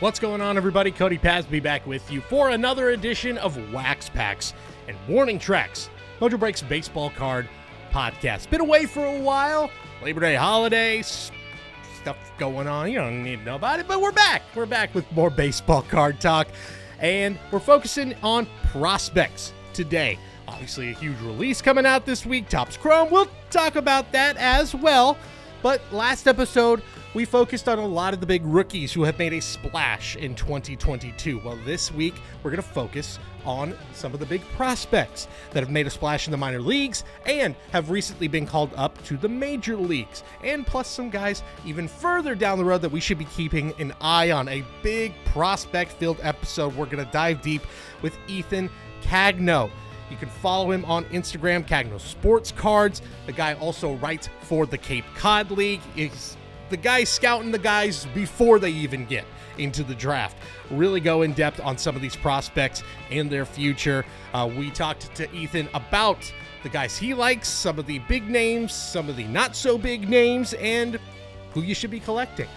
What's going on, everybody? Cody Pasby back with you for another edition of Wax Packs and Warning Tracks, Mojobreak's baseball card podcast. Been away for a while, Labor Day holidays, stuff going on. You don't need to know about it, but we're back. We're back with more baseball card talk, and we're focusing on prospects today. Obviously, a huge release coming out this week, Topps Chrome. We'll talk about that as well. But last episode, we focused on a lot of the big rookies who have made a splash in 2022. Well, this week, we're going to focus on some of the big prospects that have made a splash in the minor leagues and have recently been called up to the major leagues. And plus some guys even further down the road that we should be keeping an eye on. A big prospect-filled episode. We're going to dive deep with Ethan Kagno. You can follow him on Instagram, Kagno Sports Cards. The guy also writes for the Cape Cod League. He's the guy scouting the guys before they even get into the draft. Really go in depth on some of these prospects and their future. We talked to Ethan about the guys he likes, some of the big names, some of the not so big names, and who you should be collecting.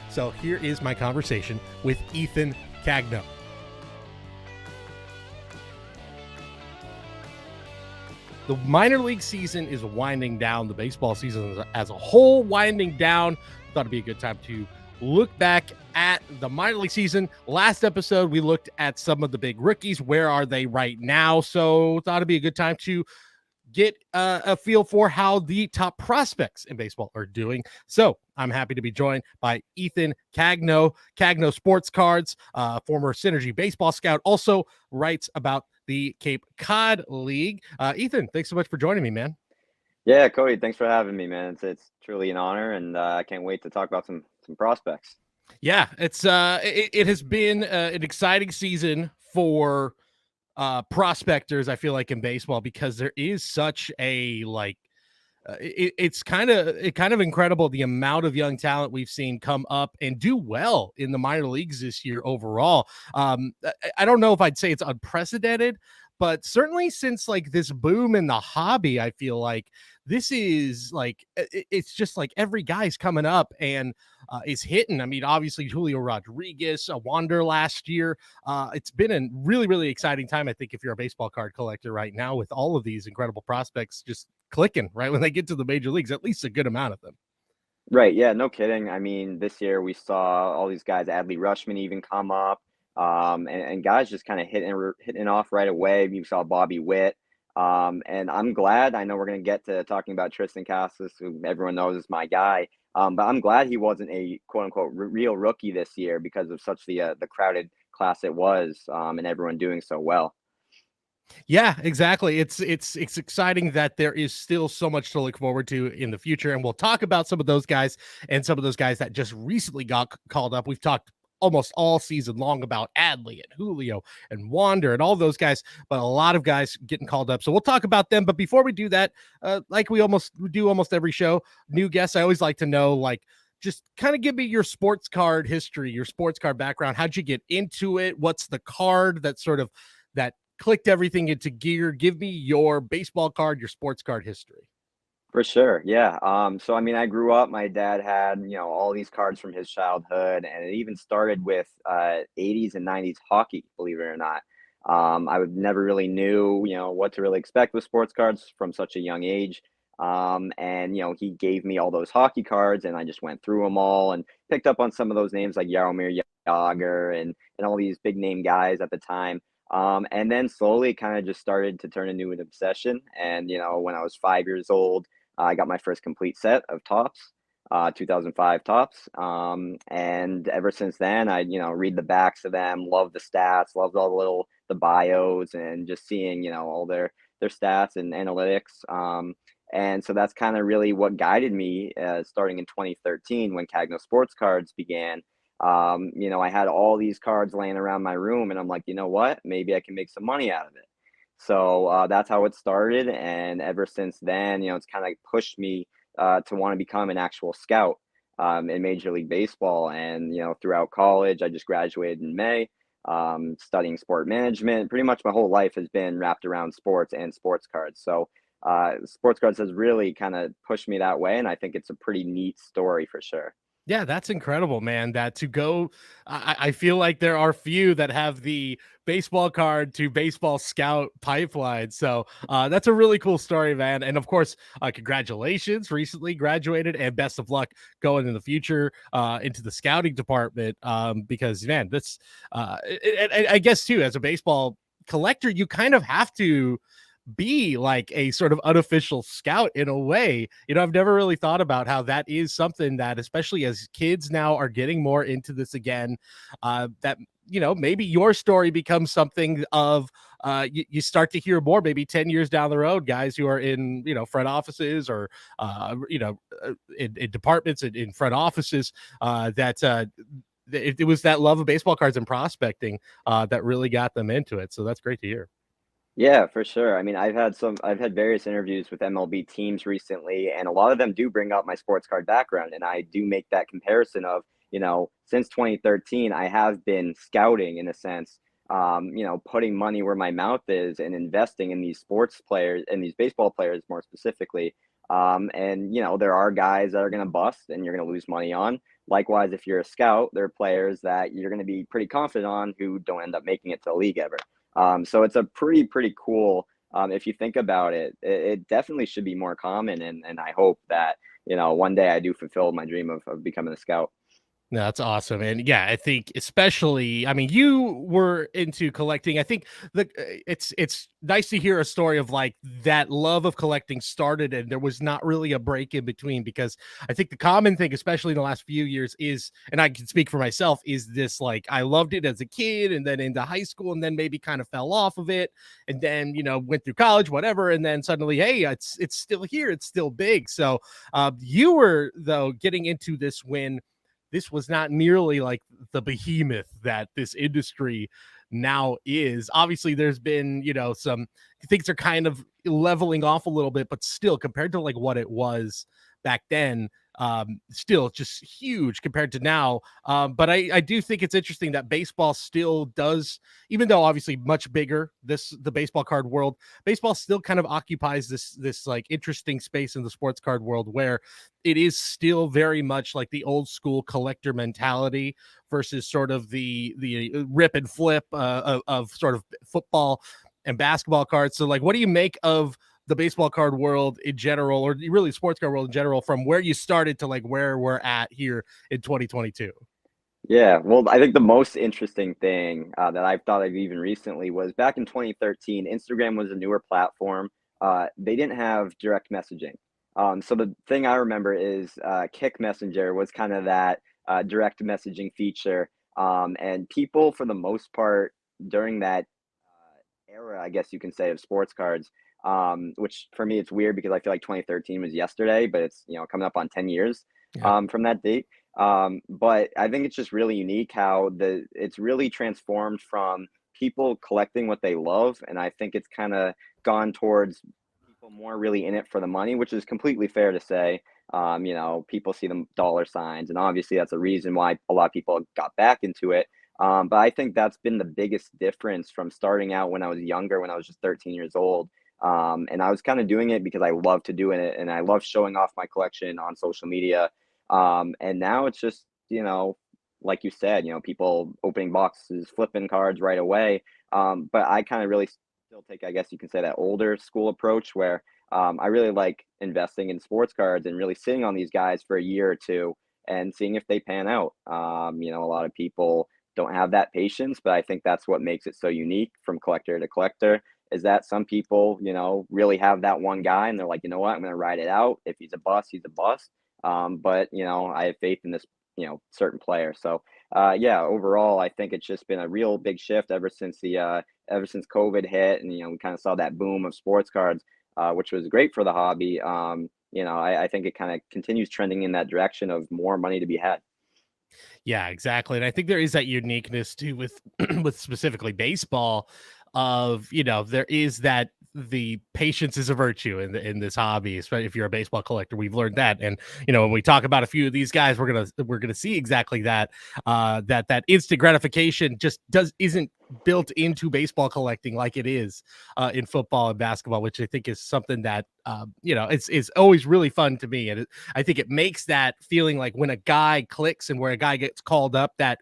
So here is my conversation with Ethan Kagno. The minor league season is winding down. The baseball season as a whole winding down. Thought it'd be a good time to look back at the minor league season. Last episode, we looked at some of the big rookies. Where are they right now? So thought it'd be a good time to get a feel for how the top prospects in baseball are doing. So I'm happy to be joined by Ethan Kagno, Kagno Sports Cards, former Synergy baseball scout, also writes about the Cape Cod League. Ethan, thanks so much for joining me, man. Yeah, Cody, thanks for having me, man. It's truly an honor, and I can't wait to talk about some prospects. Yeah, it has been an exciting season for prospectors, I feel like, in baseball, because there is such a it's kind of incredible the amount of young talent we've seen come up and do well in the minor leagues this year overall. I don't know if I'd say it's unprecedented, but certainly since like this boom in the hobby, I feel like this is like, it's just like every guy's coming up and is hitting. I mean, obviously Julio Rodriguez, a Wander last year. It's been a really, really exciting time, I think, if you're a baseball card collector right now, with all of these incredible prospects just clicking right when they get to the major leagues, at least a good amount of them. Right, yeah, no kidding. I mean, this year we saw all these guys, Adley Rutschman even come up, and guys just kind of hitting off right away. You saw Bobby Witt, and I'm glad. I know we're going to get to talking about Tristan Casas, who everyone knows is my guy, but I'm glad he wasn't a quote-unquote real rookie this year because of such the crowded class it was, and everyone doing so well. Yeah, exactly. It's exciting that there is still so much to look forward to in the future, and we'll talk about some of those guys and some of those guys that just recently got called up. We've talked almost all season long about Adley and Julio and Wander and all those guys, but a lot of guys getting called up. So we'll talk about them. But before we do that, like we do almost every show, new guests, I always like to know, like, just kind of give me your sports card history, your sports card background. How'd you get into it? What's the card that clicked everything into gear? Give me your baseball card, your sports card history. For sure, yeah. So I mean, I grew up. My dad had all these cards from his childhood, and it even started with 80s and 90s hockey. Believe it or not, I would never really knew what to really expect with sports cards from such a young age. And he gave me all those hockey cards, and I just went through them all and picked up on some of those names like Jaromir Jagr and all these big name guys at the time. And then slowly it kind of just started to turn into an obsession. And, when I was 5 years old, I got my first complete set of Topps, 2005 Topps. And ever since then, I, read the backs of them, love the stats, loved all the bios, and just seeing, all their stats and analytics. And so that's kind of really what guided me, starting in 2013 when Kagno Sports Cards began. I had all these cards laying around my room, and I'm like, you know what? Maybe I can make some money out of it. So that's how it started. And ever since then, it's kind of pushed me to want to become an actual scout in Major League Baseball. And, throughout college, I just graduated in May, studying sport management. Pretty much my whole life has been wrapped around sports and sports cards. So sports cards has really kind of pushed me that way. And I think it's a pretty neat story for sure. Yeah, that's incredible, man. That to go, I feel like there are few that have the baseball card to baseball scout pipeline. So that's a really cool story, man. And of course, congratulations, recently graduated, and best of luck going in the future into the scouting department. Because man, this, I guess too, as a baseball collector, you kind of have to be like a sort of unofficial scout in a way. I've never really thought about how that is something that, especially as kids now are getting more into this again, that maybe your story becomes something of you start to hear more maybe 10 years down the road, guys who are in front offices or in departments in front offices that it was that love of baseball cards and prospecting that really got them into it. So that's great to hear. Yeah, for sure. I mean, I've had various interviews with MLB teams recently, and a lot of them do bring up my sports card background. And I do make that comparison of, since 2013, I have been scouting in a sense, putting money where my mouth is and investing in these sports players and these baseball players more specifically. And, there are guys that are going to bust and you're going to lose money on. Likewise, if you're a scout, there are players that you're going to be pretty confident on who don't end up making it to the league ever. So it's a pretty cool. If you think about it, it definitely should be more common, and I hope that one day I do fulfill my dream of becoming a scout. No, that's awesome. And yeah, I think especially, I mean, you were into collecting. I think it's nice to hear a story of like that love of collecting started and there was not really a break in between, because I think the common thing, especially in the last few years, is, and I can speak for myself, is this like I loved it as a kid and then into high school and then maybe kind of fell off of it and then went through college, whatever, and then suddenly, hey, it's still here, it's still big. So you were though getting into this when this was not nearly like the behemoth that this industry now is. Obviously, there's been, some things are kind of leveling off a little bit, but still, compared to like what it was back then, still just huge compared to now. But I do think it's interesting that baseball still does, even though obviously much bigger, the baseball card world, baseball still kind of occupies this like interesting space in the sports card world where it is still very much like the old school collector mentality versus sort of the rip and flip of sort of football and basketball cards. So like, what do you make of the baseball card world in general, or really sports card world in general, from where you started to like where we're at here in 2022? Yeah, well, I think the most interesting thing that I've thought of even recently was back in 2013. Instagram was a newer platform. They didn't have direct messaging. So the thing I remember is Kick Messenger was kind of that direct messaging feature. And people, for the most part, during that era, I guess you can say, of sports cards, which for me, it's weird because I feel like 2013 was yesterday, but it's, coming up on 10 years Yeah. from that date. But I think it's just really unique how it's really transformed from people collecting what they love. And I think it's kind of gone towards people more really in it for the money, which is completely fair to say. People see the dollar signs, and obviously that's a reason why a lot of people got back into it. But I think that's been the biggest difference from starting out when I was younger, when I was just 13 years old. And I was kind of doing it because I love to do it and I love showing off my collection on social media. And now it's just, like you said, people opening boxes, flipping cards right away. But I kind of really still take, I guess you can say, that older school approach where I really like investing in sports cards and really sitting on these guys for a year or two and seeing if they pan out. A lot of people don't have that patience, but I think that's what makes it so unique from collector to collector is that some people, really have that one guy and they're like, you know what, I'm going to ride it out. If he's a bust, he's a bust. But I have faith in this, certain player. So yeah, overall, I think it's just been a real big shift ever since COVID hit, and we kind of saw that boom of sports cards, which was great for the hobby. I think it kind of continues trending in that direction of more money to be had. Yeah, exactly. And I think there is that uniqueness too with with specifically baseball of, there is that the patience is a virtue in this hobby, especially if you're a baseball collector. We've learned that, and when we talk about a few of these guys, we're gonna see exactly that. That instant gratification just isn't built into baseball collecting like it is in football and basketball, which I think is something that it's always really fun to me, and I think it makes that feeling like when a guy clicks and where a guy gets called up, that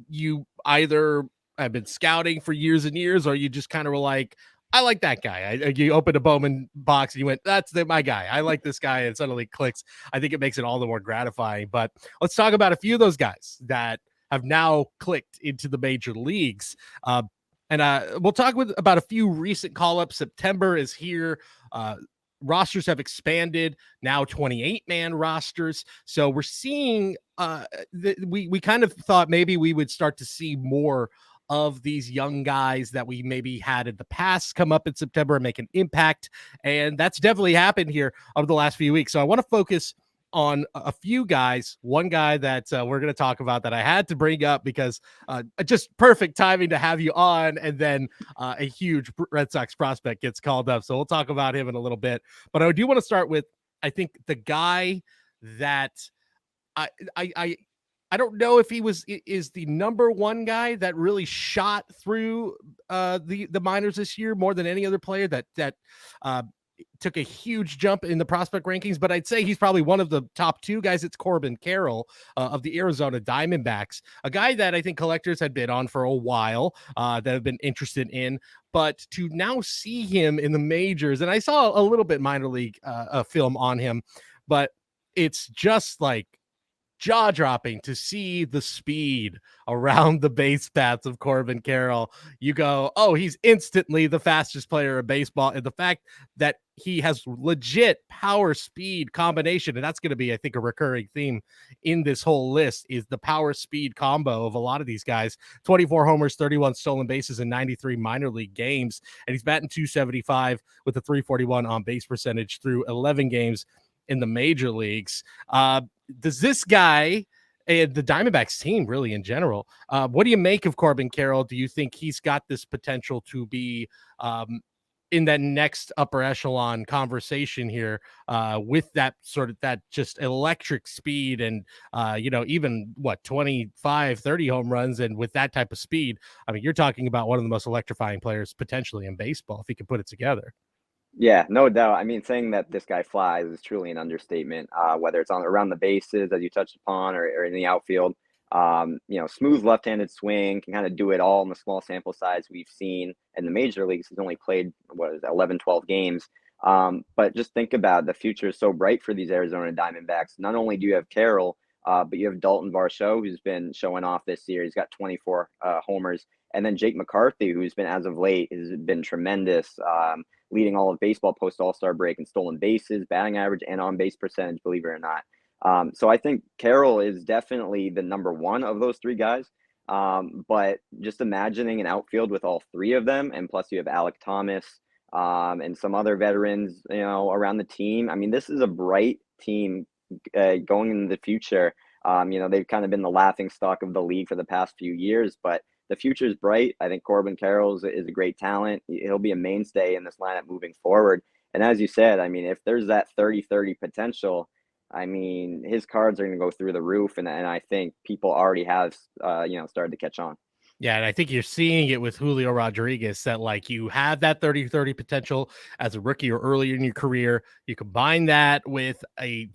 you either have been scouting for years and years, or you just kind of were like, I like that guy. You opened a Bowman box and you went, that's my guy. I like this guy, and suddenly clicks. I think it makes it all the more gratifying. But let's talk about a few of those guys that have now clicked into the major leagues. And we'll talk about a few recent call-ups. September is here. Rosters have expanded, now 28-man rosters. So we're seeing we kind of thought maybe we would start to see more of these young guys that we maybe had in the past come up in September and make an impact. And that's definitely happened here over the last few weeks. So I want to focus on a few guys. One guy that we're going to talk about that I had to bring up because just perfect timing to have you on. And then a huge Red Sox prospect gets called up. So we'll talk about him in a little bit. But I do want to start with, I think, the guy that I don't know if he is the number one guy that really shot through the minors this year more than any other player that took a huge jump in the prospect rankings, but I'd say he's probably one of the top two guys. It's Corbin Carroll of the Arizona Diamondbacks, a guy that I think collectors had been on for a while, that have been interested in, but to now see him in the majors, and I saw a little bit minor league film on him, but it's just like jaw-dropping to see the speed around the base paths of Corbin Carroll. You go, oh, he's instantly the fastest player in baseball. And the fact that he has legit power speed combination, and that's going to be, I think, a recurring theme in this whole list, is the power speed combo of a lot of these guys. 24 homers, 31 stolen bases in 93 minor league games. And he's batting .275 with a .341 on base percentage through 11 games in the major leagues. Does this guy and the Diamondbacks team really in general, what do you make of Corbin Carroll? Do you think he's got this potential to be in that next upper echelon conversation here with that sort of that just electric speed and, even 25, 30 home runs, and with that type of speed, I mean, you're talking about one of the most electrifying players potentially in baseball if he can put it together. Yeah, no doubt. I mean, saying that this guy flies is truly an understatement. Whether it's on around the bases, as you touched upon, or in the outfield. Smooth left-handed swing, can kind of do it all in the small sample size we've seen in the major leagues. He's only played 11, 12 games. But just think about the future is so bright for these Arizona Diamondbacks. Not only do you have Carroll, but you have Dalton Varsho, who's been showing off this year. He's got 24 homers. And then Jake McCarthy, who's been, as of late, has been tremendous, leading all of baseball post All-Star break in stolen bases, batting average, and on base percentage, believe it or not. So I think Carroll is definitely the number one of those three guys. But just imagining an outfield with all three of them, and plus you have Alec Thomas and some other veterans, around the team. I mean, this is a bright team going into the future. They've kind of been the laughing stock of the league for the past few years, but the future is bright. I think Corbin Carroll is a great talent. He'll be a mainstay in this lineup moving forward. And as you said, I mean, if there's that 30-30 potential, I mean, his cards are going to go through the roof. And I think people already have, started to catch on. Yeah, and I think you're seeing it with Julio Rodriguez, that like you have that 30-30 potential as a rookie or earlier in your career. You combine that with a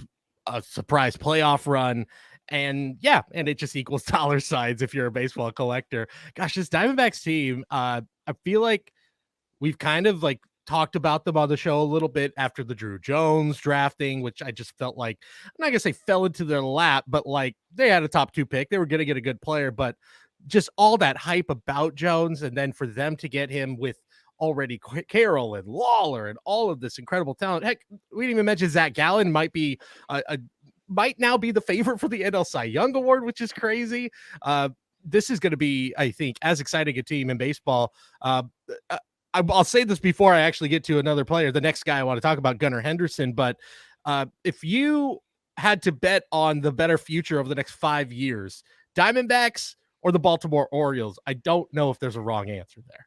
surprise playoff run, and it just equals dollar signs if you're a baseball collector. Gosh, this Diamondbacks team, I feel like we've kind of like talked about them on the show a little bit after the Drew Jones drafting, which I just felt like, I'm not gonna say fell into their lap, but like they had a top 2 pick. They were gonna get a good player, but just all that hype about Jones, and then for them to get him with already Carroll and Lawler and all of this incredible talent. Heck, we didn't even mention Zach Gallen might be might now be the favorite for the NL Cy Young Award, which is crazy. This is going to be, I think, as exciting a team in baseball. I'll say this before I actually get to another player, the next guy I want to talk about, Gunnar Henderson. But if you had to bet on the better future over the next 5 years, Diamondbacks or the Baltimore Orioles, I don't know if there's a wrong answer there.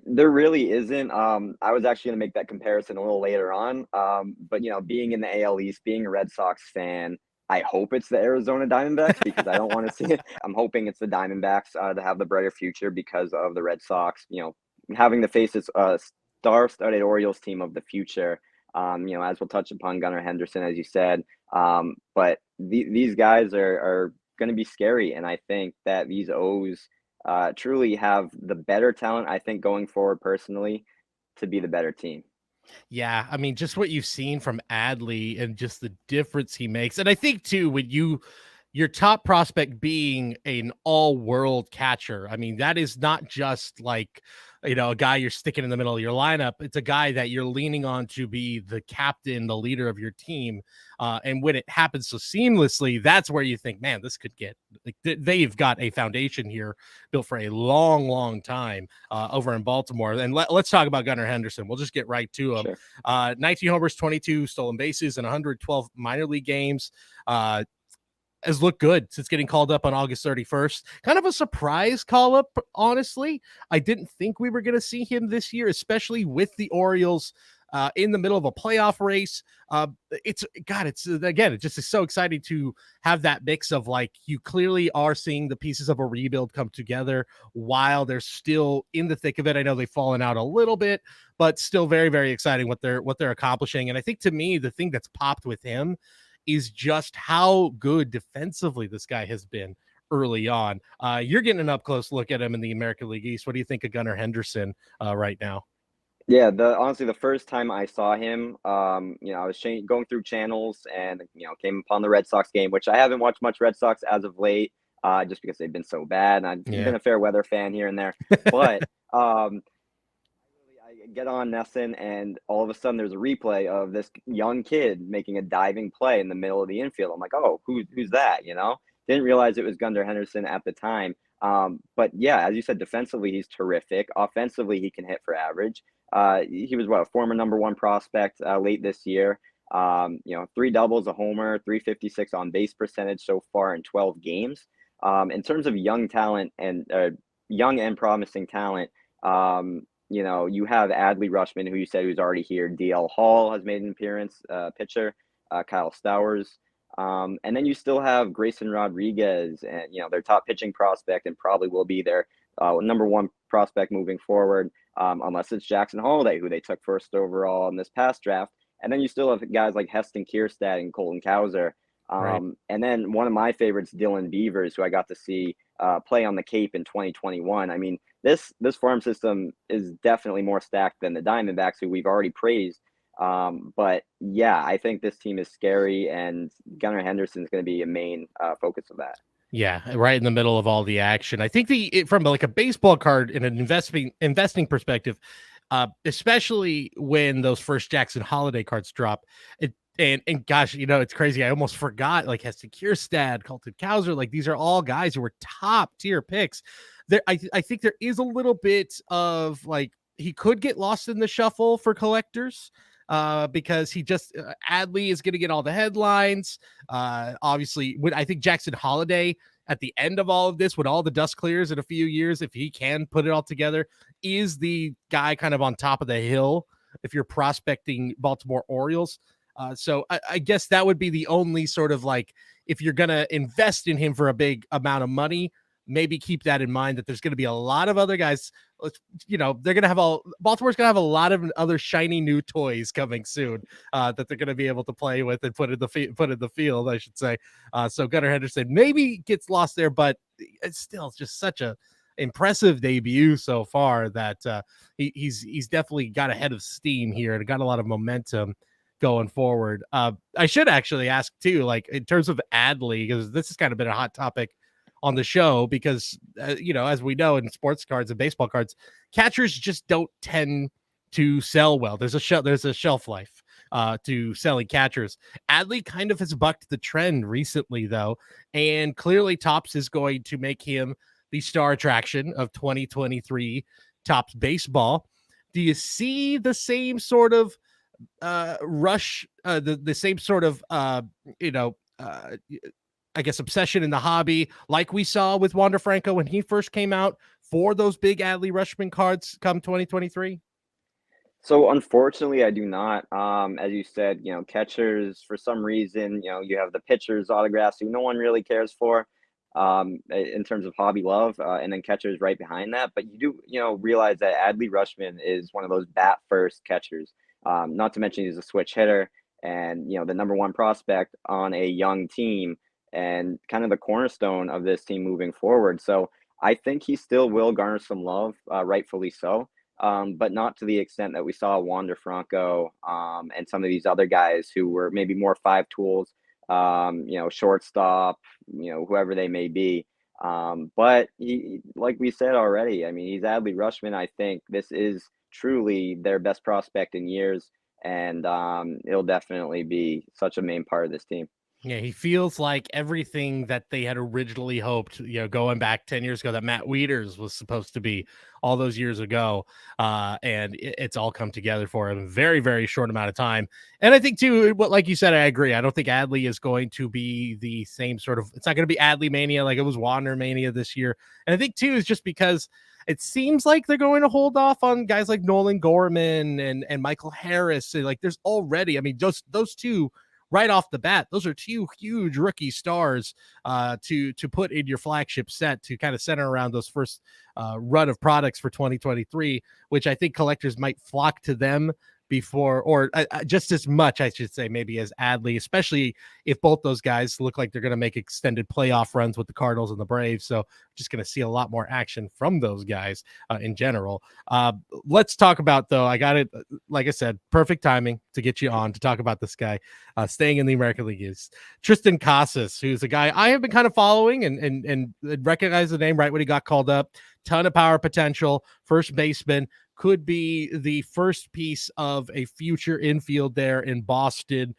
There really isn't. I was actually going to make that comparison a little later on. But being in the AL East, being a Red Sox fan, I hope it's the Arizona Diamondbacks because I don't want to see it. I'm hoping it's the Diamondbacks to have the brighter future because of the Red Sox. Having to face this star-studded Orioles team of the future. As we'll touch upon Gunnar Henderson, as you said. But these guys are going to be scary, and I think that these O's truly have the better talent, I think, going forward personally, to be the better team. Yeah, I mean, just what you've seen from Adley and just the difference he makes. And I think too, when your top prospect being an all-world catcher, I mean, that is not just like, a guy you're sticking in the middle of your lineup. It's a guy that you're leaning on to be the captain, the leader of your team. And when it happens so seamlessly, that's where you think, man, this could get like they've got a foundation here built for a long, long time over in Baltimore. And let's talk about Gunnar Henderson. We'll just get right to him. Sure. 19 homers, 22 stolen bases, and 112 minor league games. Has looked good since getting called up on August 31st. Kind of a surprise call up, honestly. I didn't think we were going to see him this year, especially with the Orioles in the middle of a playoff race. It's again, it just is so exciting to have that mix of like, you clearly are seeing the pieces of a rebuild come together while they're still in the thick of it. I know they've fallen out a little bit, but still very, very exciting what they're accomplishing. And I think to me, the thing that's popped with him is just how good defensively this guy has been early on. You're getting an up close look at him in the American League East. What do you think of Gunnar Henderson right now? Yeah, honestly, the first time I saw him, I was going through channels and came upon the Red Sox game, which I haven't watched much Red Sox as of late, just because they've been so bad. And I've been a fair weather fan here and there, but I get on Nesson, and all of a sudden there's a replay of this young kid making a diving play in the middle of the infield. I'm like, oh, who's that? Didn't realize it was Gunnar Henderson at the time. But yeah, as you said, defensively he's terrific. Offensively, he can hit for average. He was a former number one prospect late this year. 3 doubles, a homer, 356 on base percentage so far in 12 games. In terms of young talent and young and promising talent, you have Adley Rutschman, who you said who's already here. DL Hall has made an appearance, pitcher, Kyle Stowers. And then you still have Grayson Rodriguez, and their top pitching prospect, and probably will be their number one prospect moving forward, unless it's Jackson Holiday, who they took first overall in this past draft. And then you still have guys like Heston Kierstad and Colton Cowser. Right. And then one of my favorites, Dylan Beavers, who I got to see play on the Cape in 2021. I mean, this farm system is definitely more stacked than the Diamondbacks, who we've already praised. But yeah, I think this team is scary, and Gunnar Henderson is going to be a main focus of that. Yeah, right in the middle of all the action. I think from like a baseball card in an investing perspective, especially when those first Jackson Holiday cards drop, and gosh, it's crazy. I almost forgot like Heston Kierstad, Colton Cowser, like these are all guys who were top tier picks. I think there is a little bit of like he could get lost in the shuffle for collectors. Because he just Adley is going to get all the headlines. Obviously, I think Jackson Holiday at the end of all of this, when all the dust clears in a few years, if he can put it all together, is the guy kind of on top of the hill if you're prospecting Baltimore Orioles. So I guess that would be the only sort of like, if you're going to invest in him for a big amount of money, maybe keep that in mind, that there's going to be a lot of other guys. They're going to have Baltimore's going to have a lot of other shiny new toys coming soon that they're going to be able to play with and put in the field, I should say. So Gunnar Henderson maybe gets lost there, but it's still just such a impressive debut so far that he's definitely got a head of steam here and got a lot of momentum going forward. I should actually ask too, like in terms of Adley, because this has kind of been a hot topic on the show, because as we know in sports cards and baseball cards, catchers just don't tend to sell well. There's a shelf life to selling catchers. Adley kind of has bucked the trend recently though, and clearly Topps is going to make him the star attraction of 2023 Topps baseball. Do you see the same sort of rush, the same sort of I guess, obsession in the hobby, like we saw with Wander Franco when he first came out for those big Adley Rutschman cards come 2023? So unfortunately, I do not. As you said, catchers for some reason, you have the pitchers autographs who no one really cares for, in terms of hobby love, and then catchers right behind that. But you do, realize that Adley Rutschman is one of those bat first catchers. Not to mention he's a switch hitter and the number one prospect on a young team and kind of the cornerstone of this team moving forward. So I think he still will garner some love, rightfully so, but not to the extent that we saw Wander Franco, and some of these other guys who were maybe more five tools, shortstop, whoever they may be. But he, like we said already, I mean, he's Adley Rushman. I think this is truly their best prospect in years, and it'll definitely be such a main part of this team. Yeah, he feels like everything that they had originally hoped, going back 10 years ago, that Matt Wieters was supposed to be all those years ago. And it's all come together for him in a very, very short amount of time. And I think, too, what, like you said, I agree. I don't think Adley is going to be the same sort of, it's not going to be Adley mania like it was Wander mania this year. And I think, too, is just because it seems like they're going to hold off on guys like Nolan Gorman and Michael Harris. Like there's already, I mean, those two right off the bat, those are two huge rookie stars to put in your flagship set to kind of center around those first run of products for 2023, which I think collectors might flock to them before, or just as much, I should say, maybe as Adley, especially if both those guys look like they're going to make extended playoff runs with the Cardinals and the Braves. So just going to see a lot more action from those guys in general. Let's talk about, though, I got it, like I said, perfect timing to get you on to talk about this guy staying in the American League is Triston Casas, who's a guy I have been kind of following and recognize the name right when he got called up. Ton of power potential, first baseman, could be the first piece of a future infield there in Boston.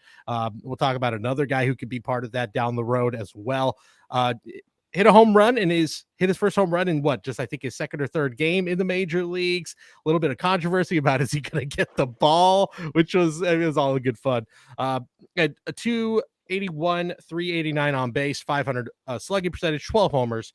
We'll talk about another guy who could be part of that down the road as well. Hit a home run and hit his first home run in just I think his second or third game in the major leagues. A little bit of controversy about is he going to get the ball, which was all good fun. At a 281, 389 on base, 500 slugging percentage, 12 homers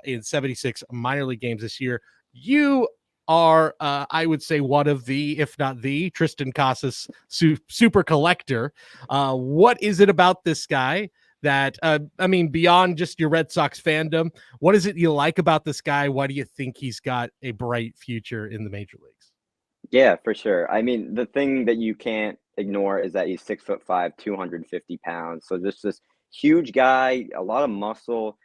in 76 minor league games this year. You are, I would say, one of the, if not the, Triston Casas super collector. What is it about this guy that, I mean, beyond just your Red Sox fandom, what is it you like about this guy? Why do you think he's got a bright future in the major leagues? Yeah, for sure. I mean, the thing that you can't ignore is that he's 6'5", 250 pounds. So just this huge guy, a lot of muscle,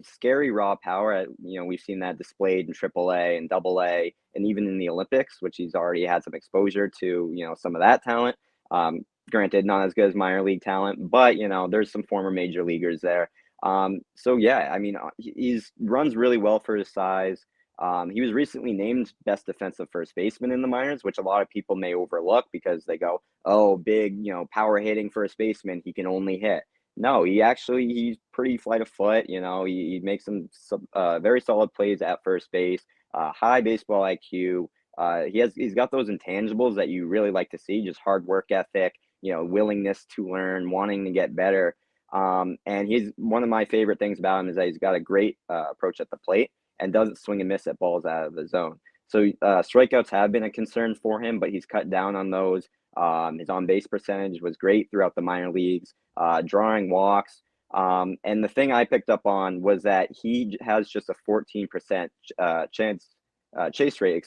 scary raw power. We've seen that displayed in AAA and AA, and even in the Olympics, which he's already had some exposure to. Some of that talent. Granted, not as good as minor league talent, but there's some former major leaguers there. So yeah, I mean, he's runs really well for his size. He was recently named best defensive first baseman in the minors, which a lot of people may overlook because they go, "Oh, big, power hitting first baseman. He can only hit." No, he's pretty flight of foot. He makes some very solid plays at first base. High baseball IQ. He's got those intangibles that you really like to see. Just hard work ethic. Willingness to learn, wanting to get better. And he's one of my favorite things about him is that he's got a great approach at the plate and doesn't swing and miss at balls out of the zone. So strikeouts have been a concern for him, but he's cut down on those. His on-base percentage was great throughout the minor leagues, drawing walks. And the thing I picked up on was that he has just a 14% chase rate,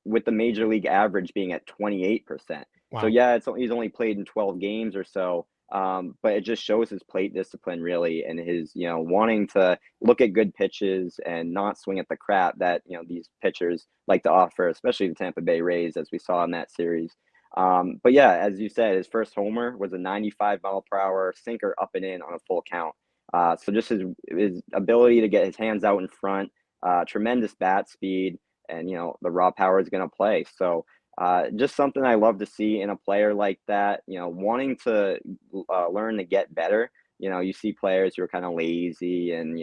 with the major league average being at 28%. So Wow. yeah, he's only played in 12 games or so, but it just shows his plate discipline really, and his wanting to look at good pitches and not swing at the crap that these pitchers like to offer, especially the Tampa Bay Rays, as we saw in that series. But yeah, as you said, his first homer was a 95-mile-per-hour sinker up and in on a full count. So just his ability to get his hands out in front, tremendous bat speed, and the raw power is going to play. So just something I love to see in a player like that, wanting to learn to get better. You see players who are kind of lazy and,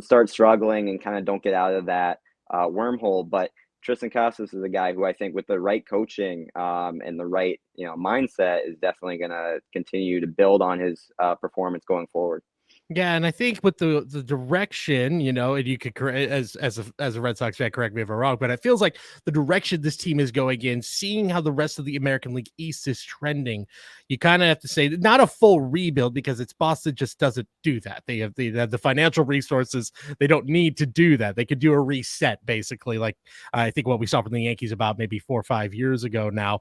start struggling and kind of don't get out of that wormhole. But Tristan Casas is a guy who I think with the right coaching and the right mindset is definitely going to continue to build on his performance going forward. Yeah, and I think with the direction, and you could as a Red Sox fan, correct me if I'm wrong, but it feels like the direction this team is going in, seeing how the rest of the American League East is trending, you kind of have to say not a full rebuild because Boston just doesn't do that. They have the financial resources. They don't need to do that. They could do a reset, basically, like I think what we saw from the Yankees about maybe 4 or 5 years ago now.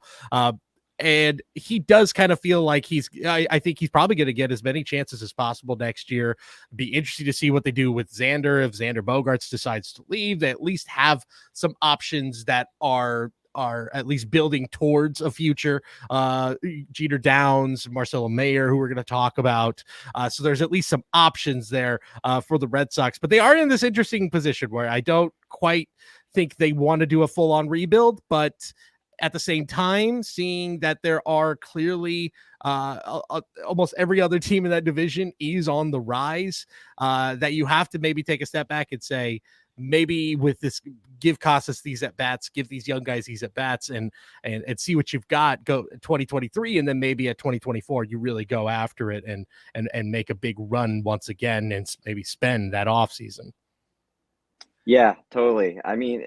And he does kind of feel like I think he's probably going to get as many chances as possible next year. Be interesting to see what they do with Xander. If Xander Bogaerts decides to leave, they at least have some options that are at least building towards a future. Jeter Downs, Marcelo Mayer, who we're going to talk about. So there's at least some options there for the Red Sox. But they are in this interesting position where I don't quite think they want to do a full-on rebuild, but at the same time, seeing that there are clearly almost every other team in that division is on the rise, that you have to maybe take a step back and say, maybe with this, give Casas these at bats, give these young guys these at bats, and see what you've got. Go 2023, and then maybe at 2024 you really go after it and make a big run once again, and maybe spend that off season. Yeah, totally. I mean,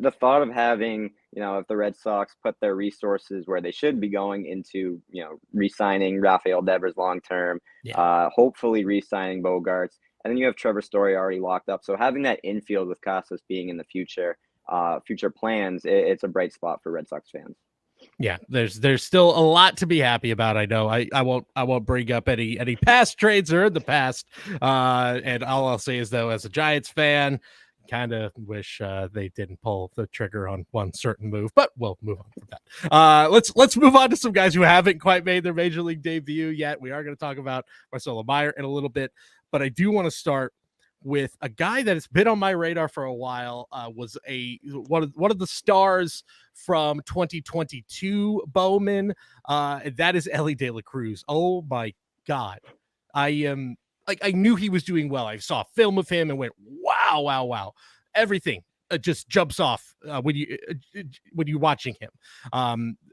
the thought of having, if the Red Sox put their resources where they should be going into, re-signing Rafael Devers long-term, hopefully re-signing Bogaerts, and then you have Trevor Story already locked up. So having that infield with Casas being in the future plans, it's a bright spot for Red Sox fans. Yeah, there's still a lot to be happy about. I know I won't bring up any past trades or in the past. And all I'll say is, though, as a Giants fan, kind of wish they didn't pull the trigger on one certain move, but we'll move on from that. Let's move on to some guys who haven't quite made their major league debut yet. We are going to talk about Marcelo Mayer in a little bit, but I do want to start with a guy that has been on my radar for a while. Was one of the stars from 2022 Bowman. That is Elly De La Cruz. Oh my God. I knew he was doing well. I saw a film of him and went, wow. Everything just jumps off when you're watching him.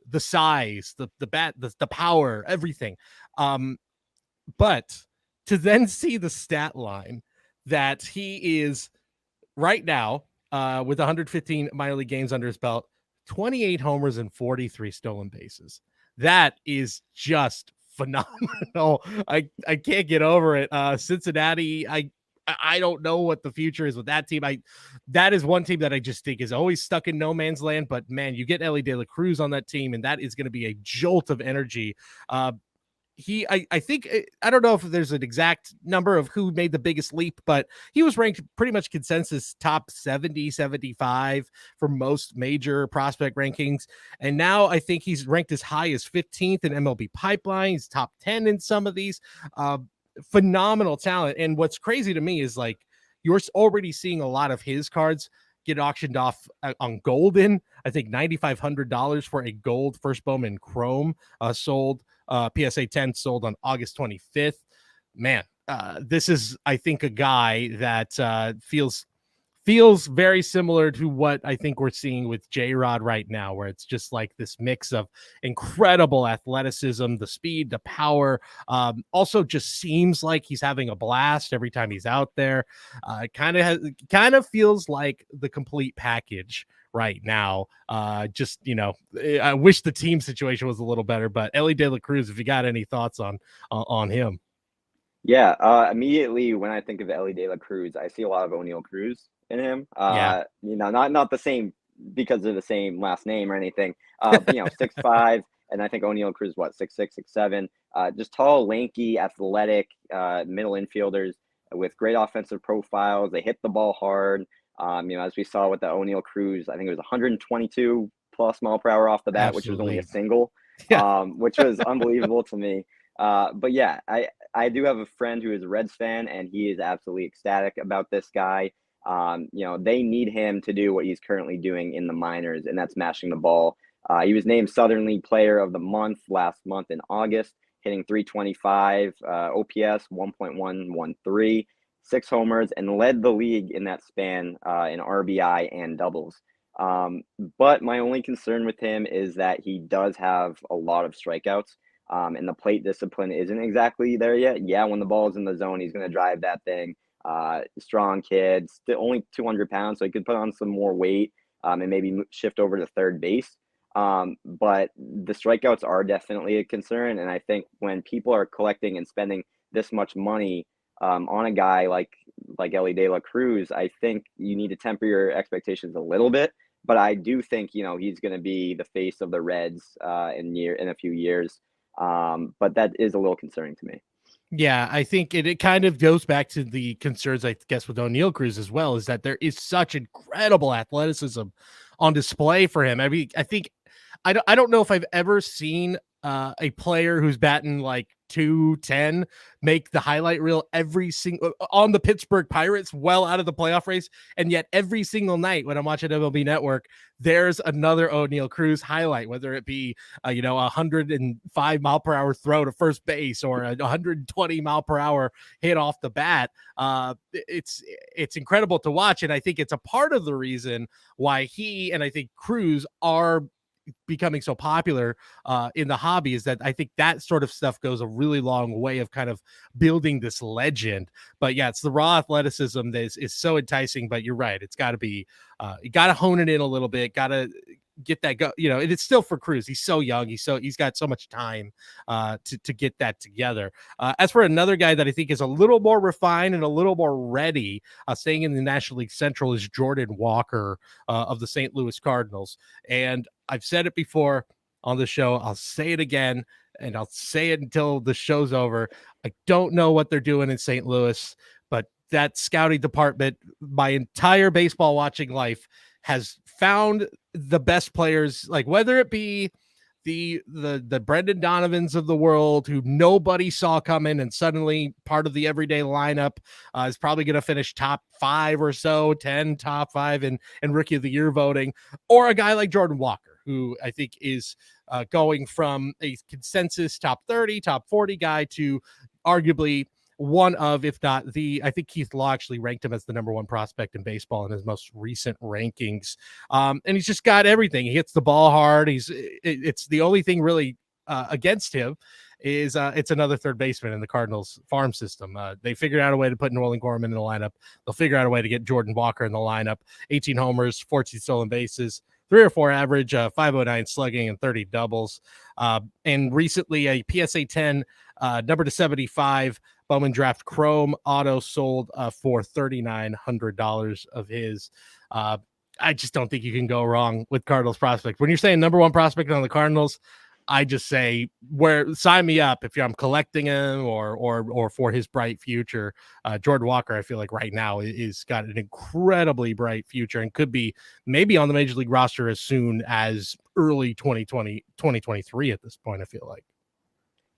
The size, the bat, the power, everything. But to then see the stat line that he is right now with 115 minor league games under his belt, 28 homers and 43 stolen bases. That is just phenomenal. I can't get over it. Cincinnati, I don't know what the future is with that team. That is one team that I just think is always stuck in no man's land, but man, you get Elly De La Cruz on that team, and that is going to be a jolt of energy. I think, I don't know if there's an exact number of who made the biggest leap, but he was ranked pretty much consensus top 70, 75 for most major prospect rankings. And now I think he's ranked as high as 15th in MLB pipeline. He's top 10 in some of these. Phenomenal talent. And what's crazy to me is, like, you're already seeing a lot of his cards get auctioned off on Golden. I think $9,500 for a gold First Bowman Chrome sold. PSA 10 sold on August 25th. Man, this is, I think, a guy that feels very similar to what I think we're seeing with J-Rod right now, where it's just like this mix of incredible athleticism, the speed, the power. Also just seems like he's having a blast every time he's out there. Kind of feels like the complete package right now. I wish the team situation was a little better, but Elly De La Cruz, if you got any thoughts on him. Yeah, immediately when I think of Elly De La Cruz, I see a lot of O'Neill Cruz in him. Not the same because they're the same last name or anything. 6'5", and I think O'Neill Cruz, 6'6", 6'7", just tall, lanky, athletic, middle infielders with great offensive profiles. They hit the ball hard. As we saw with the O'Neill Cruz, I think it was 122 plus mile per hour off the bat, Absolutely. which was only a single, which was unbelievable to me. But yeah, I do have a friend who is a Reds fan, and he is absolutely ecstatic about this guy. They need him to do what he's currently doing in the minors, and that's mashing the ball. He was named Southern League Player of the Month last month in August, hitting 325, OPS 1.113, 6 homers, and led the league in that span in RBI and doubles. But my only concern with him is that he does have a lot of strikeouts. And the plate discipline isn't exactly there yet. Yeah, when the ball is in the zone, he's going to drive that thing. Strong kid, still only 200 pounds, so he could put on some more weight and maybe shift over to third base. But the strikeouts are definitely a concern. And I think when people are collecting and spending this much money on a guy like Ellie De La Cruz, I think you need to temper your expectations a little bit. But I do think he's going to be the face of the Reds in a few years. But that is a little concerning to me. Yeah, I think it kind of goes back to the concerns, I guess, with O'Neal Cruz as well, is that there is such incredible athleticism on display for him. I mean, I don't know if I've ever seen a player who's batting like 210 make the highlight reel every single on the Pittsburgh Pirates well out of the playoff race. And yet every single night when I'm watching MLB Network, there's another O'Neal Cruz highlight, whether it be, a 105-mile-per-hour throw to first base or a 120-mile-per-hour hit off the bat. It's incredible to watch. And I think it's a part of the reason why he and I think Cruz are becoming so popular in the hobby, is that I think that sort of stuff goes a really long way of kind of building this legend. But yeah, it's the raw athleticism that is so enticing. But you're right, it's got to be you got to hone it in a little bit, got to get that go, and it's still for Cruz. He's so young, he's got so much time to get that together. As for another guy that I think is a little more refined and a little more ready, staying in the National League Central, is Jordan Walker of the St. Louis Cardinals. And I've said it before on the show, I'll say it again, and I'll say it until the show's over. I don't know what they're doing in St. Louis, but that scouting department, my entire baseball watching life, has found the best players, like whether it be the Brendan Donovans of the world who nobody saw coming, and suddenly part of the everyday lineup is probably going to finish top 5 or so, 10 top 5 and rookie of the year voting, or a guy like Jordan Walker, who I think is going from a consensus top 30, top 40 guy to arguably one of, if not the, I think Keith Law actually ranked him as the number 1 prospect in baseball in his most recent rankings. And he's just got everything. He hits the ball hard. It's the only thing really against him is it's another third baseman in the Cardinals farm system. They figured out a way to put Nolan Gorman in the lineup. They'll figure out a way to get Jordan Walker in the lineup. 18 homers, 14 stolen bases, 3 or 4 average, 509 slugging, and 30 doubles. And recently a PSA 10 number to 75 Bowman Draft Chrome auto sold for $3,900 of his. I just don't think you can go wrong with Cardinals prospect. When you're saying number 1 prospect on the Cardinals, I just say, sign me up if I'm collecting him or for his bright future. Jordan Walker, I feel like right now is got an incredibly bright future and could be maybe on the major league roster as soon as early 2023 at this point, I feel like.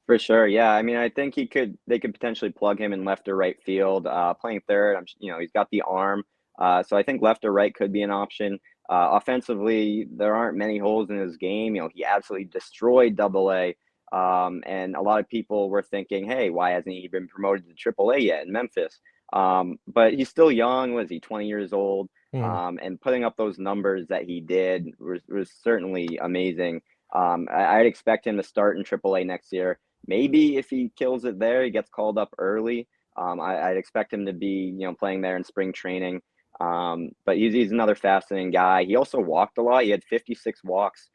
For sure, yeah. I mean, I think they could potentially plug him in left or right field, playing third. He's got the arm, so I think left or right could be an option. Offensively, there aren't many holes in his game. He absolutely destroyed AA, and a lot of people were thinking, hey, why hasn't he been promoted to AAA yet in Memphis? But he's still young. Was he 20 years old? And putting up those numbers that he did was certainly amazing. I'd expect him to start in AAA next year. Maybe if he kills it there, he gets called up early. I'd expect him to be, playing there in spring training. But he's another fascinating guy. He also walked a lot. He had 56 walks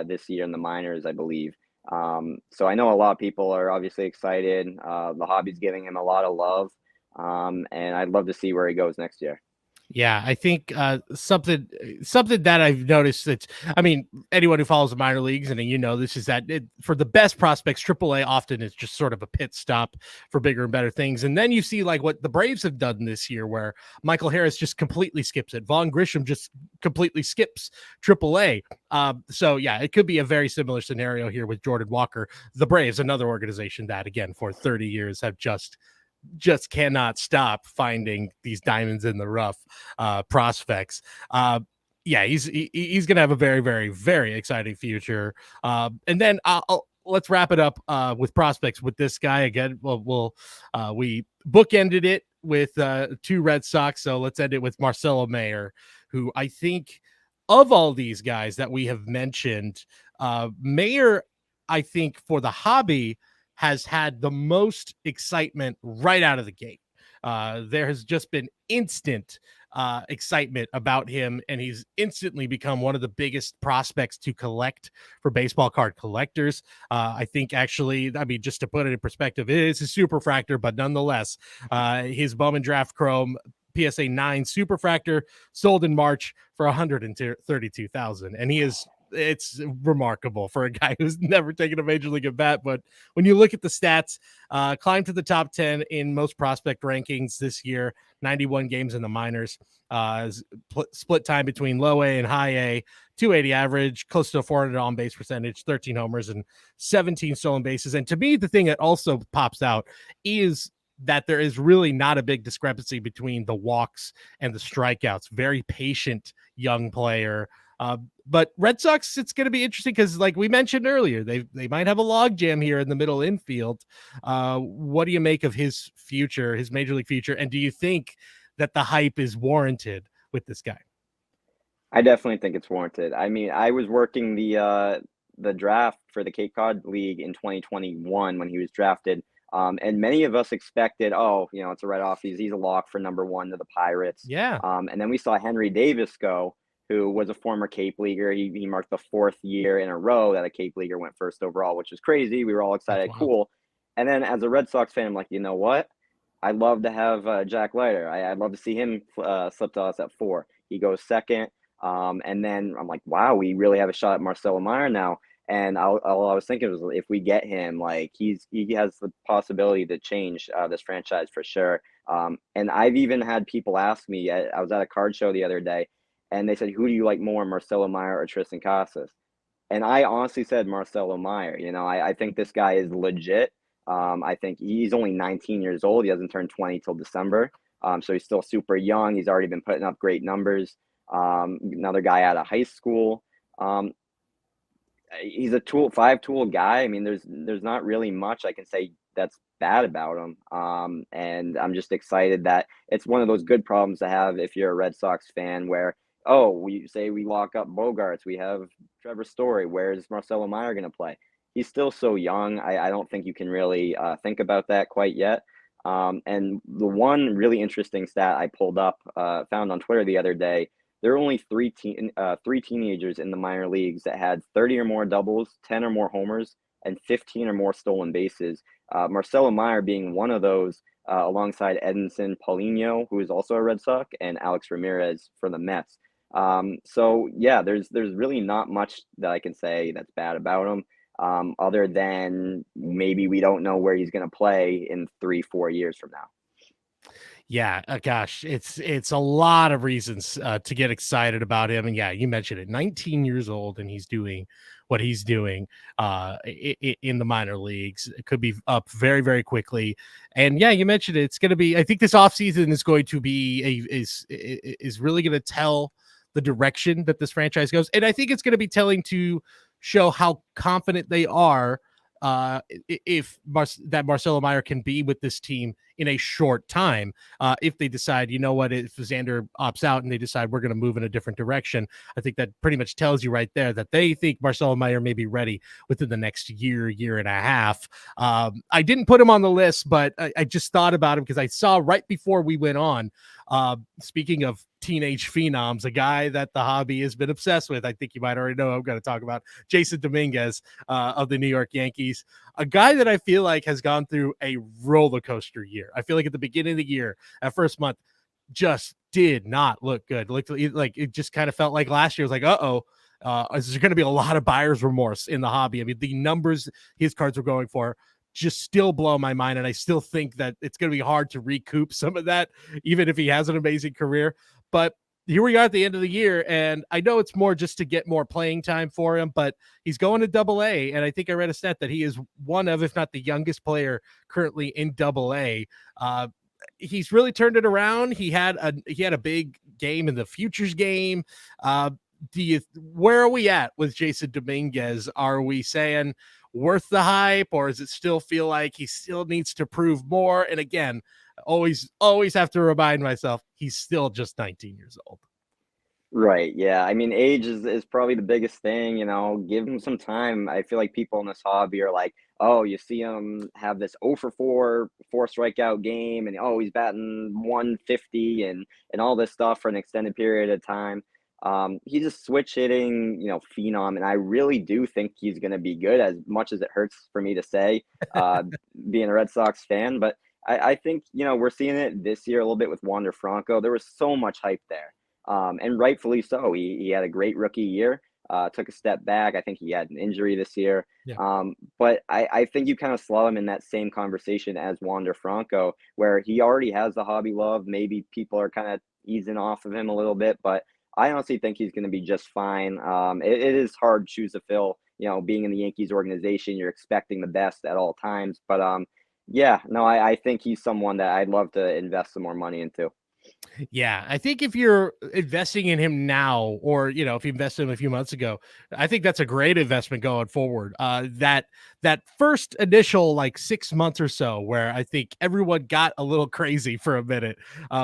this year in the minors, I believe. So I know a lot of people are obviously excited. The hobby's giving him a lot of love. And I'd love to see where he goes next year. Yeah, I think something that I've noticed that, I mean, anyone who follows the minor leagues, and this is that for the best prospects, AAA often is just sort of a pit stop for bigger and better things. And then you see like what the Braves have done this year, where Michael Harris just completely skips it. Vaughn Grisham just completely skips AAA. So yeah, it could be a very similar scenario here with Jordan Walker. The Braves, another organization that, again, for 30 years have just cannot stop finding these diamonds in the rough prospects. Yeah, he's gonna have a very, very, very exciting future. And then let's wrap it up with prospects with this guy again. We bookended it with 2 Red Sox, so let's end it with Marcelo Mayer, who I think of all these guys that we have mentioned, Mayer, I think for the hobby, has had the most excitement right out of the gate. There has just been instant excitement about him, and he's instantly become one of the biggest prospects to collect for baseball card collectors. I think actually, I mean, just to put it in perspective, it is a superfractor, but nonetheless, his Bowman Draft Chrome PSA 9 Superfractor sold in March for 132,000, and it's remarkable for a guy who's never taken a major league at bat. But when you look at the stats, climbed to the top 10 in most prospect rankings this year, 91 games in the minors, split time between low A and high A, 280 average, close to a 400 on base percentage, 13 homers and 17 stolen bases. And to me, the thing that also pops out is that there is really not a big discrepancy between the walks and the strikeouts. Very patient young player. But Red Sox, it's going to be interesting because, like we mentioned earlier, they might have a logjam here in the middle infield. What do you make of his future, his major league future, and do you think that the hype is warranted with this guy? I definitely think it's warranted. I mean, I was working the draft for the Cape Cod League in 2021 when he was drafted. And many of us expected, oh, you know, it's a write-off. He's a lock for number one to the Pirates. Yeah. And then we saw Henry Davis go, who was a former Cape Leaguer. He marked the fourth year in a row that a Cape Leaguer went first overall, which is crazy. We were all excited, cool. And then as a Red Sox fan, I'm like, you know what? I'd love to have Jack Leiter. I'd love to see him slip to us at 4. He goes second. And then I'm like, wow, we really have a shot at Marcelo Meyer now. And all I was thinking was, if we get him, like he has the possibility to change this franchise for sure. And I've even had people ask me. I was at a card show the other day, and they said, "Who do you like more, Marcelo Meyer or Tristan Casas?" And I honestly said Marcelo Meyer. You know, I think this guy is legit. I think he's only 19 years old. He hasn't turned 20 till December. So he's still super young. He's already been putting up great numbers. Another guy out of high school. He's a 5-tool guy. I mean, there's not really much I can say that's bad about him. And I'm just excited that it's one of those good problems to have if you're a Red Sox fan, where, oh, we say we lock up Bogarts, we have Trevor Story. Where's Marcelo Meyer going to play? He's still so young. I don't think you can really think about that quite yet. And the one really interesting stat I pulled up, found on Twitter the other day, there are only three teenagers in the minor leagues that had 30 or more doubles, 10 or more homers, and 15 or more stolen bases. Marcelo Meyer being one of those, alongside Edinson Paulinho, who is also a Red Sox, and Alex Ramirez for the Mets. So yeah, there's really not much that I can say that's bad about him, other than maybe we don't know where he's going to play in 3-4 years from now. Yeah, gosh, it's a lot of reasons to get excited about him. And yeah, you mentioned it, 19 years old, and he's doing what he's doing in the minor leagues. It could be up very, very quickly. And yeah, you mentioned it. It's going to be, I think this offseason is going to be is really going to tell the direction that this franchise goes. And I think it's going to be telling to show how confident they are if Marcelo Meyer can be with this team in a short time. If they decide, you know what, if Xander opts out and they decide we're going to move in a different direction, I think that pretty much tells you right there that they think Marcelo Meyer may be ready within the next year and a half. I didn't put him on the list, but I just thought about him because I saw right before we went on, speaking of teenage phenoms, a guy that the hobby has been obsessed with. I think you might already know I'm going to talk about Jason Dominguez of the New York Yankees, a guy that I feel like has gone through a roller coaster year. I feel like at the beginning of the year, that first month, just did not look good. Looked like it just kind of felt like last year was like, is there going to be a lot of buyer's remorse in the hobby? I mean, the numbers his cards were going for just still blow my mind. And I still think that it's going to be hard to recoup some of that, even if he has an amazing career. But here we are at the end of the year, and I know it's more just to get more playing time for him, but he's going to Double-A, and I think I read a stat that he is one of, if not the youngest player currently in Double-A. He's really turned it around. He had a big game in the Futures game. Where are we at with Jason Dominguez? Are we saying worth the hype, or does it still feel like he still needs to prove more? And again, always have to remind myself, he's still just 19 years old. Right. Yeah. I mean, age is probably the biggest thing, give him some time. I feel like people in this hobby are like, oh, you see him have this 0 for 4 strikeout game, and oh, he's batting 150 and all this stuff for an extended period of time. He's a switch hitting, phenom, and I really do think he's going to be good, as much as it hurts for me to say, uh, being a Red Sox fan. But I think, we're seeing it this year a little bit with Wander Franco. There was so much hype there, and rightfully so. He had a great rookie year, took a step back. I think he had an injury this year. Yeah. But I think you kind of slot him in that same conversation as Wander Franco, where he already has the hobby love. Maybe people are kind of easing off of him a little bit, but I honestly think he's going to be just fine. It is hard shoes to fill, being in the Yankees organization. You're expecting the best at all times. But yeah, no, I think he's someone that I'd love to invest some more money into. Yeah, I think if you're investing in him now, or if you invested in him a few months ago, I think that's a great investment going forward. That first initial like 6 months or so, where I think everyone got a little crazy for a minute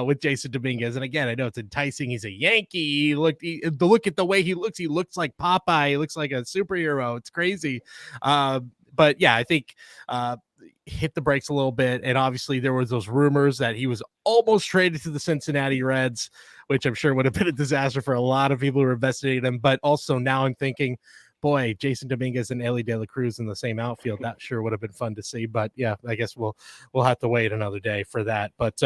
with Jason Dominguez, and again, I know it's enticing. He's a Yankee. The look at the way he looks like Popeye. He looks like a superhero. It's crazy. But yeah, I think hit the brakes a little bit. And obviously there was those rumors that he was almost traded to the Cincinnati Reds, which I'm sure would have been a disaster for a lot of people who were invested in him. But also now I'm thinking, boy, Jason Dominguez and Ellie De La Cruz in the same outfield, that sure would have been fun to see. But yeah, I guess we'll have to wait another day for that. But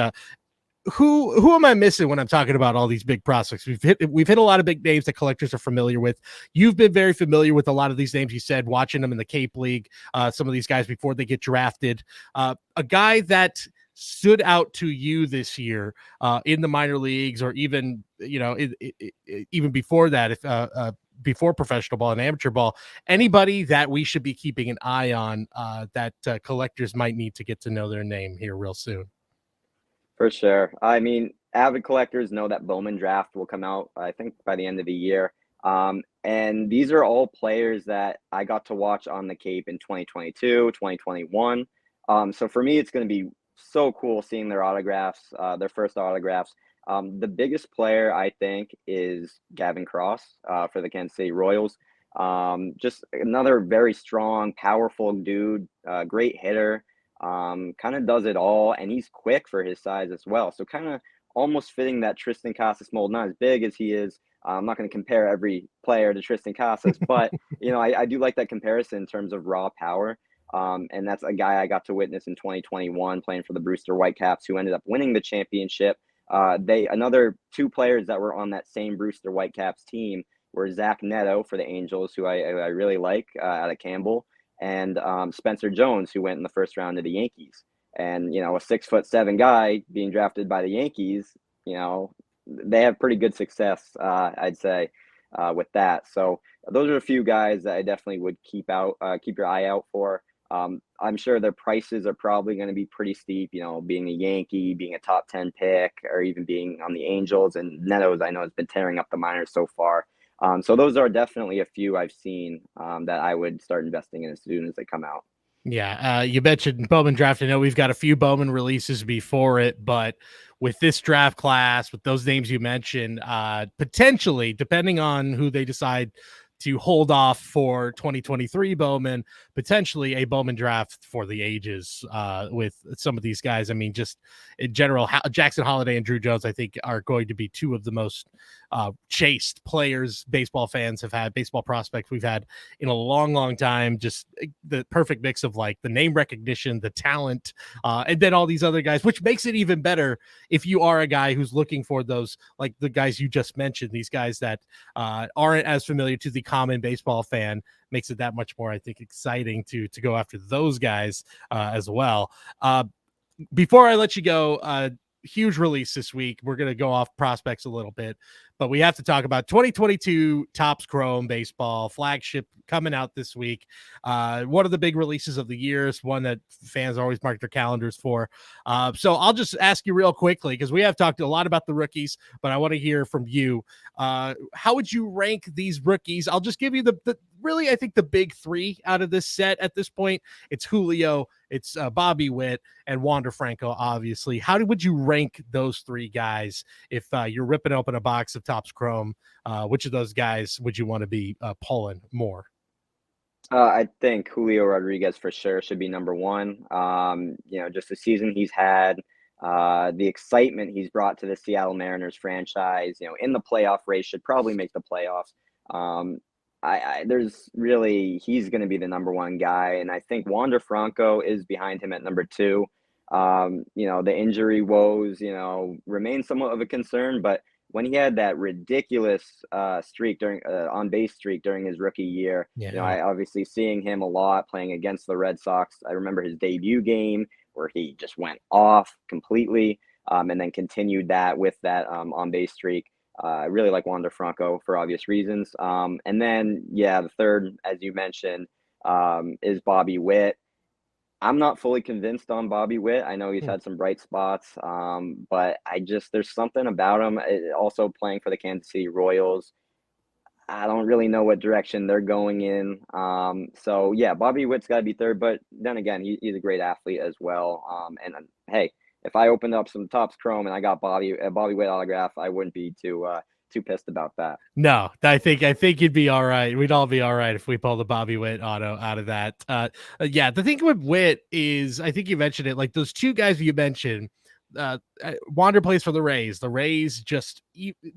who am I missing when I'm talking about all these big prospects? We've hit a lot of big names that collectors are familiar with. You've been very familiar with a lot of these names. You said watching them in the Cape League, some of these guys before they get drafted. A guy that stood out to you this year in the minor leagues, or even even before that, if before professional ball and amateur ball, anybody that we should be keeping an eye on that collectors might need to get to know their name here real soon. For sure. I mean, avid collectors know that Bowman draft will come out, I think, by the end of the year. And these are all players that I got to watch on the Cape in 2022, 2021. So for me, it's going to be so cool seeing their autographs, their first autographs. The biggest player, I think, is Gavin Cross for the Kansas City Royals. Just another very strong, powerful dude, great hitter. Kind of does it all, and he's quick for his size as well. So kind of almost fitting that Tristan Casas mold. Not as big as he is. I'm not going to compare every player to Tristan Casas, but I do like that comparison in terms of raw power. And that's a guy I got to witness in 2021 playing for the Brewster Whitecaps, who ended up winning the championship. Another two players that were on that same Brewster Whitecaps team were Zach Neto for the Angels, who I really like out of Campbell, and Spencer Jones, who went in the first round to the Yankees. And, a 6'7" guy being drafted by the Yankees, they have pretty good success, I'd say, with that. So those are a few guys that I definitely would keep your eye out for. I'm sure their prices are probably going to be pretty steep, being a Yankee, being a top 10 pick, or even being on the Angels. And Neto's, I know, has been tearing up the minors so far. So those are definitely a few I've seen that I would start investing in as soon as they come out. Yeah, you mentioned Bowman draft. I know we've got a few Bowman releases before it, but with this draft class, with those names you mentioned, potentially, depending on who they decide to hold off for 2023 Bowman, potentially a Bowman draft for the ages with some of these guys. I mean, just in general, Jackson Holiday and Drew Jones, I think, are going to be two of the most chased players baseball fans have had, baseball prospects we've had in a long, long time. Just the perfect mix of like the name recognition, the talent, and then all these other guys, which makes it even better if you are a guy who's looking for those, like the guys you just mentioned, these guys that aren't as familiar to the common baseball fan. Makes it that much more, I think, exciting to go after those guys as well. Before I let you go, huge release this week. We're going to go off prospects a little bit, but we have to talk about 2022 Topps Chrome Baseball flagship coming out this week. One of the big releases of the year, is one that fans always mark their calendars for. So I'll just ask you real quickly, because we have talked a lot about the rookies, but I want to hear from you. How would you rank these rookies? I'll just give you really, I think the big three out of this set at this point, it's Julio, it's Bobby Witt, and Wander Franco, obviously. Would you rank those three guys if you're ripping open a box of Topps Chrome? Which of those guys would you want to be pulling more? I think Julio Rodriguez for sure should be number one. Just the season he's had, the excitement he's brought to the Seattle Mariners franchise, in the playoff race, should probably make the playoffs. Um, there's really, he's going to be the number one guy. And I think Wander Franco is behind him at number two. The injury woes, remain somewhat of a concern, but when he had that ridiculous streak during on base streak during his rookie year, I obviously seeing him a lot playing against the Red Sox. I remember his debut game where he just went off completely, and then continued that with that on base streak. I really like Wander Franco for obvious reasons. And then, the third, as you mentioned, is Bobby Witt. I'm not fully convinced on Bobby Witt. I know he's had some bright spots, but there's something about him. Also playing for the Kansas City Royals, I don't really know what direction they're going in. Bobby Witt's got to be third, but then again, he's a great athlete as well. Hey, if I opened up some Topps Chrome and I got Bobby Witt autograph, I wouldn't be too pissed about that. No, I think you'd be all right. We'd all be all right if we pull the Bobby Witt auto out of that. The thing with Witt is, I think you mentioned it, like those two guys you mentioned, Wander plays for the Rays. The Rays just,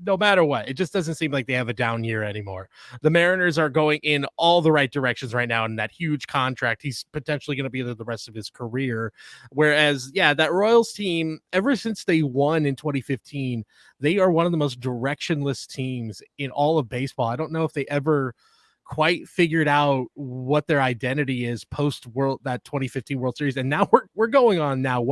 no matter what, it just doesn't seem like they have a down year anymore. The Mariners are going in all the right directions right now, and that huge contract, he's potentially going to be there the rest of his career. Whereas, that Royals team, ever since they won in 2015, they are one of the most directionless teams in all of baseball. I don't know if they ever quite figured out what their identity is post that 2015 World Series, and now we're going on now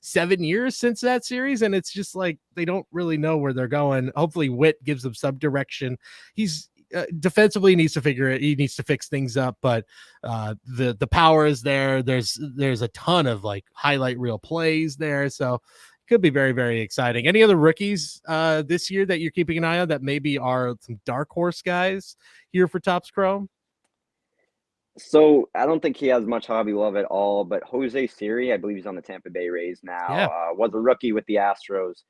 7 years since that series, and it's just like they don't really know where they're going. Hopefully Witt gives them some direction. He's defensively needs to figure it. He needs to fix things up, but the power is there. There's a ton of like highlight reel plays there, so could be very, very exciting. Any other rookies this year that you're keeping an eye on that maybe are some dark horse guys here for Topps Chrome? So I don't think he has much hobby love at all, but Jose Siri, I believe he's on the Tampa Bay Rays now, was a rookie with the Astros.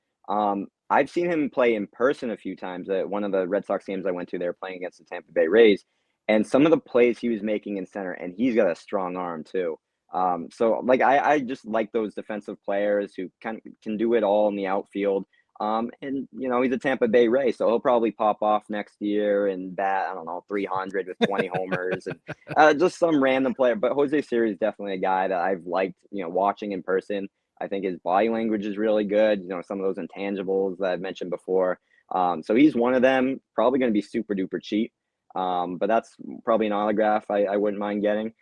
I've seen him play in person a few times. At one of the Red Sox games I went to, they were playing against the Tampa Bay Rays, and some of the plays he was making in center, and he's got a strong arm too. I just like those defensive players who can do it all in the outfield. He's a Tampa Bay Ray, so he'll probably pop off next year and bat, I don't know, 300 with 20 homers and just some random player. But Jose Siri is definitely a guy that I've liked, watching in person. I think his body language is really good. Some of those intangibles that I've mentioned before. So he's one of them, probably going to be super duper cheap. But that's probably an autograph I wouldn't mind getting.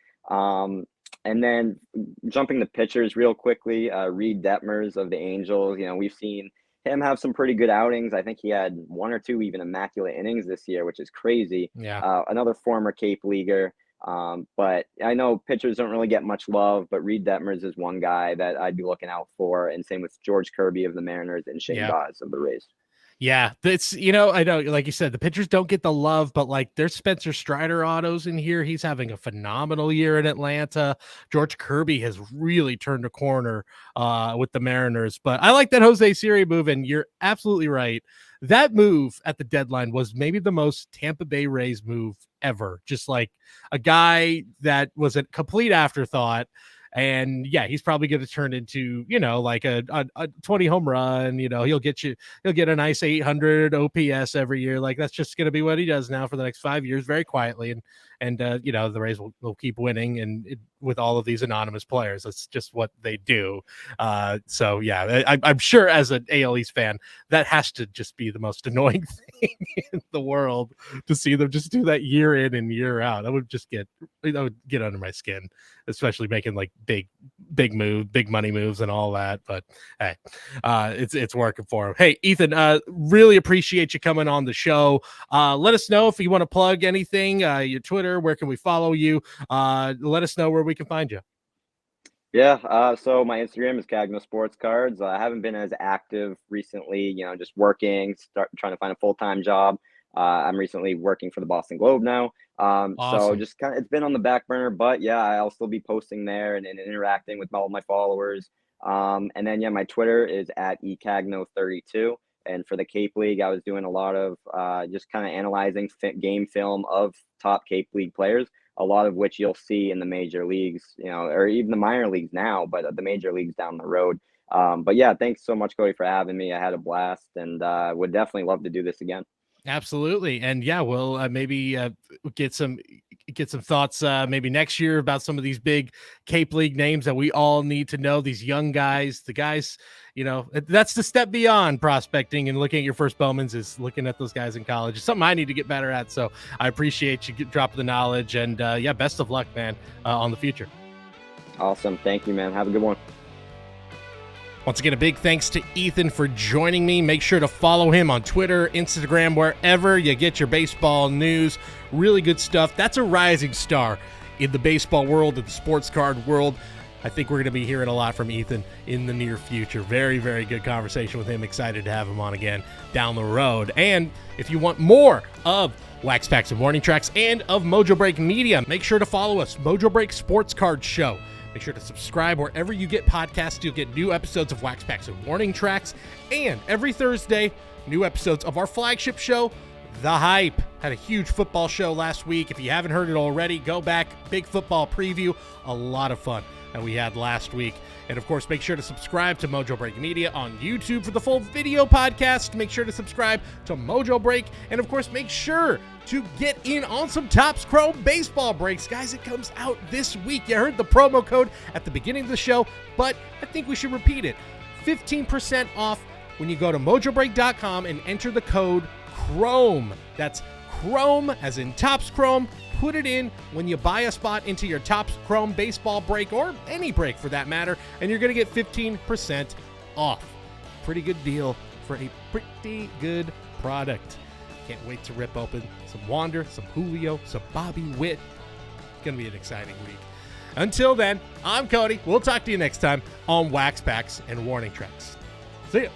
And then jumping the pitchers real quickly, Reed Detmers of the Angels. We've seen him have some pretty good outings. I think he had one or two even immaculate innings this year, which is crazy. Another former Cape Leaguer. But I know pitchers don't really get much love, but Reed Detmers is one guy that I'd be looking out for. And same with George Kirby of the Mariners and Shane Baz of the Rays. Yeah, it's, I know, like you said, the pitchers don't get the love, but like there's Spencer Strider autos in here. He's having a phenomenal year in Atlanta. George Kirby has really turned a corner with the Mariners, but I like that Jose Siri move, and you're absolutely right. That move at the deadline was maybe the most Tampa Bay Rays move ever. Just like a guy that was a complete afterthought. And he's probably going to turn into, like a 20 home run. He'll get a nice 800 OPS every year. Like that's just going to be what he does now for the next 5 years, very quietly. And the Rays will keep winning with all of these anonymous players. That's just what they do. I'm sure as an AL East fan, that has to just be the most annoying thing in the world to see them just do that year in and year out. That would get under my skin, especially making like big money moves and all that. But hey, it's working for him. Hey, Ethan, really appreciate you coming on the show. Let us know if you want to plug anything, your Twitter, where can we follow you? Let us know where we can find you. So my Instagram is Kagno Sports Cards. I haven't been as active recently, just working, trying to find a full-time job. I'm recently working for the Boston Globe now. So Awesome. just kind of, it's been on the back burner, but yeah, I'll still be posting there and interacting with all my followers. And then, yeah, my Twitter is at ekagno32. And for the Cape League, I was doing a lot of just kind of analyzing game film of top Cape League players, a lot of which you'll see in the major leagues, or even the minor leagues now, but the major leagues down the road. But yeah, thanks so much, Cody, for having me. I had a blast and would definitely love to do this again. Absolutely. And yeah, we'll maybe get some thoughts maybe next year about some of these big Cape League names that we all need to know, these young guys, the guys, that's the step beyond prospecting and looking at your first Bowmans is looking at those guys in college. It's something I need to get better at. So I appreciate you dropping the knowledge and yeah, best of luck, man, on the future. Awesome. Thank you, man. Have a good one. Once again, a big thanks to Ethan for joining me. Make sure to follow him on Twitter, Instagram, wherever you get your baseball news. Really good stuff. That's a rising star in the baseball world, in the sports card world. I think we're going to be hearing a lot from Ethan in the near future. Very, very good conversation with him. Excited to have him on again down the road. And if you want more of Wax Packs and Warning Tracks and of Mojobreak Media, make sure to follow us, Mojobreak Sports Card Show. Make sure to subscribe wherever you get podcasts. You'll get new episodes of Wax Packs and Warning Tracks. And every Thursday, new episodes of our flagship show, The Hype. Had a huge football show last week. If you haven't heard it already, go back. Big football preview. A lot of fun that we had last week. And of course, make sure to subscribe to Mojobreak Media on YouTube for the full video podcast. Make sure to subscribe to Mojobreak. And of course, make sure to get in on some Topps Chrome baseball breaks. Guys, it comes out this week. You heard the promo code at the beginning of the show, but I think we should repeat it. 15% off when you go to mojobreak.com and enter the code CHROME. That's Chrome as in Topps Chrome. Put it in when you buy a spot into your Topps Chrome baseball break or any break for that matter, and you're going to get 15% off. Pretty good deal for a pretty good product. Can't wait to rip open some Wander, some Julio, some Bobby Witt. It's going to be an exciting week. Until then, I'm Cody. We'll talk to you next time on Wax Packs and Warning Tracks. See ya.